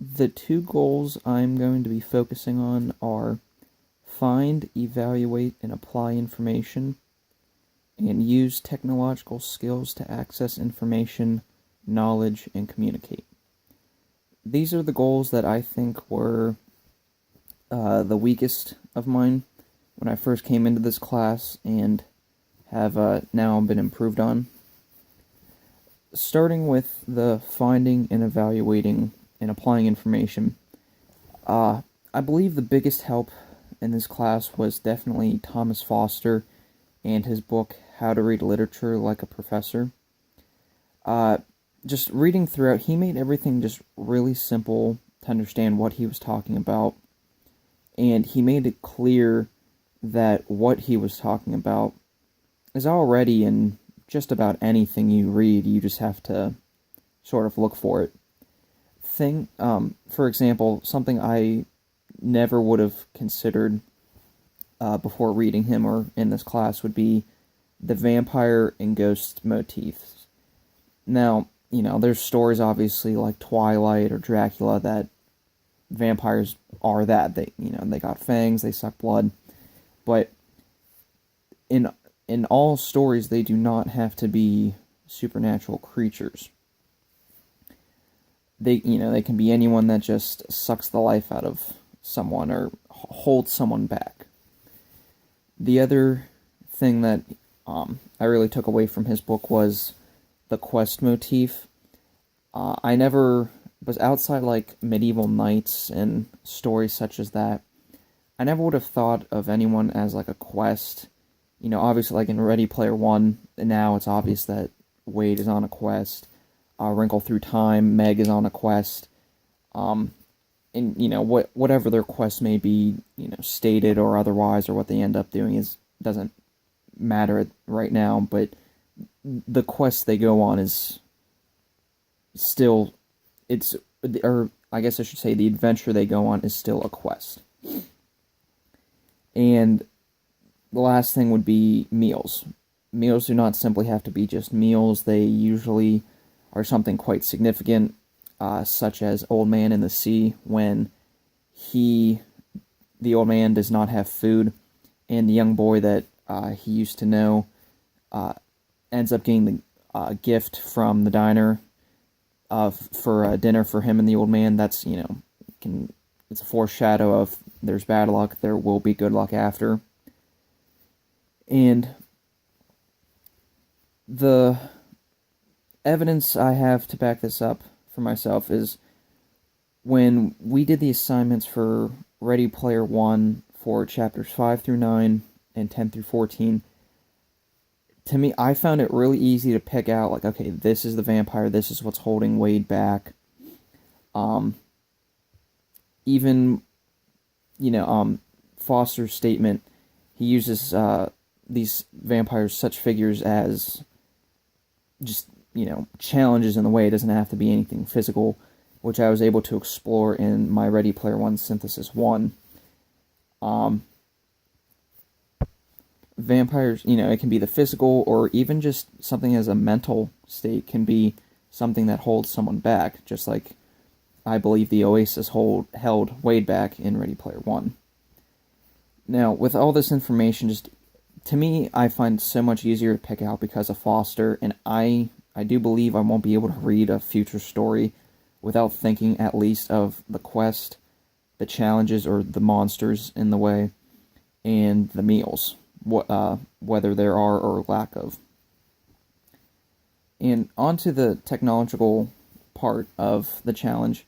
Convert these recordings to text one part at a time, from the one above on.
The two goals I'm going to be focusing on are find, evaluate, and apply information, and use technological skills to access information, knowledge, and communicate. These are the goals that I think were the weakest of mine when I first came into this class and have now been improved on. Starting with the finding and evaluating and applying information, I believe the biggest help in this class was definitely Thomas Foster and his book, How to Read Literature Like a Professor. Just reading throughout, he made everything just really simple to understand what he was talking about, and he made it clear that what he was talking about is already in just about anything you read. You just have to sort of look for it. For example, something I never would have considered before reading him or in this class would be the vampire and ghost motifs. Now, there's stories obviously like Twilight or Dracula that vampires are that. They got fangs, they suck blood, but in all stories they do not have to be supernatural creatures. They can be anyone that just sucks the life out of someone or holds someone back. The other thing that I really took away from his book was the quest motif. I never was outside like medieval knights and stories such as that. I never would have thought of anyone as like a quest. Obviously like in Ready Player One, now it's obvious that Wade is on a quest. Wrinkle Through Time, Meg is on a quest. And whatever their quest may be, stated or otherwise, or what they end up doing doesn't matter right now. But the quest they go on is still, or I guess I should say the adventure they go on is still a quest. And the last thing would be meals. Meals do not simply have to be just meals. They usually are something quite significant, such as Old Man in the Sea, when the old man does not have food, and the young boy that he used to know ends up getting the gift from the diner for dinner for him and the old man. That's, it's a foreshadow of there's bad luck, there will be good luck after. And the evidence I have to back this up for myself is when we did the assignments for Ready Player One for chapters 5 through 9 and 10 through 14, to me, I found it really easy to pick out, like, okay, this is the vampire, this is what's holding Wade back. Even, Foster's statement, he uses these vampires, such figures as just, challenges in the way. It doesn't have to be anything physical, which I was able to explore in my Ready Player One Synthesis 1. Vampires, it can be the physical, or even just something as a mental state can be something that holds someone back, just like I believe the Oasis held Wade back in Ready Player One. Now, with all this information, just to me, I find it so much easier to pick out because of Foster, and I do believe I won't be able to read a future story without thinking at least of the quest, the challenges or the monsters in the way, and the meals, whether there are or lack of. And onto the technological part of the challenge,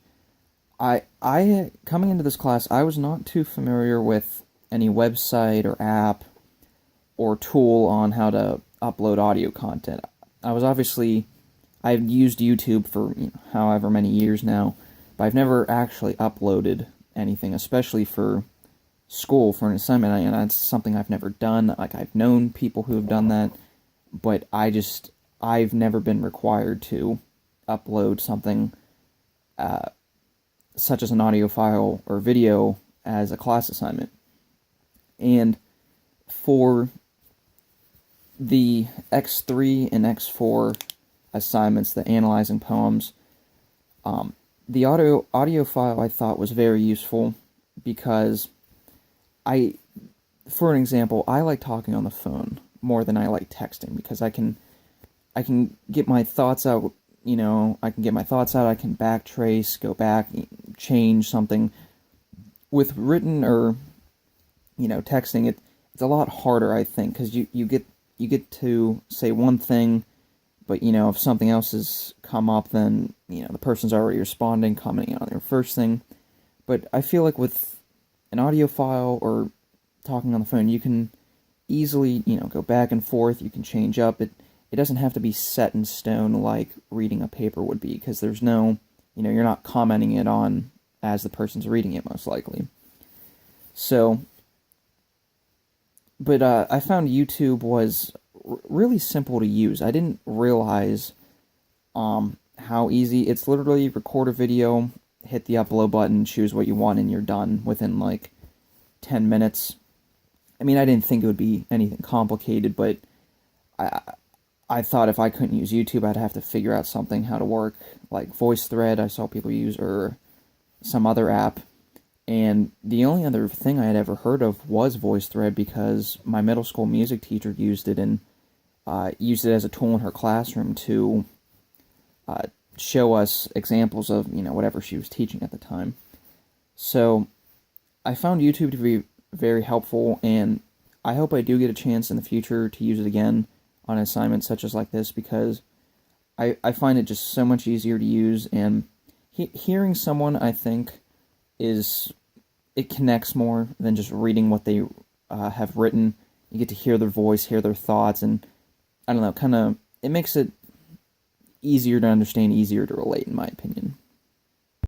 I coming into this class, I was not too familiar with any website or app or tool on how to upload audio content. I've used YouTube for however many years now, but I've never actually uploaded anything, especially for school, for an assignment, and that's something I've never done. Like, I've known people who have done that, but I've never been required to upload something such as an audio file or video as a class assignment. And for the X3 and X4 assignments, the analyzing poems, The audio file I thought was very useful because I, for an example, I like talking on the phone more than I like texting because I can get my thoughts out. I can get my thoughts out. I can backtrace, go back, change something. With written or texting, it's a lot harder, I think, because you get to say one thing, but if something else has come up, then the person's already responding, commenting on their first thing. But I feel like with an audio file or talking on the phone, you can easily go back and forth. You can change up. It doesn't have to be set in stone like reading a paper would be, because there's no you're not commenting it on as the person's reading it, most likely. So, but I found YouTube was really simple to use. I didn't realize how easy. It's literally record a video, hit the upload button, choose what you want, and you're done within like 10 minutes. I mean, I didn't think it would be anything complicated, but I I thought if I couldn't use YouTube, I'd have to figure out something how to work, like VoiceThread I saw people use, or some other app. And the only other thing I had ever heard of was VoiceThread, because my middle school music teacher used it, and used it as a tool in her classroom to show us examples of whatever she was teaching at the time. So I found YouTube to be very helpful, and I hope I do get a chance in the future to use it again on assignments such as like this, because I find it just so much easier to use, and hearing someone, I think, it connects more than just reading what they have written. You get to hear their voice, hear their thoughts, and I don't know, it makes it easier to understand, easier to relate, in my opinion.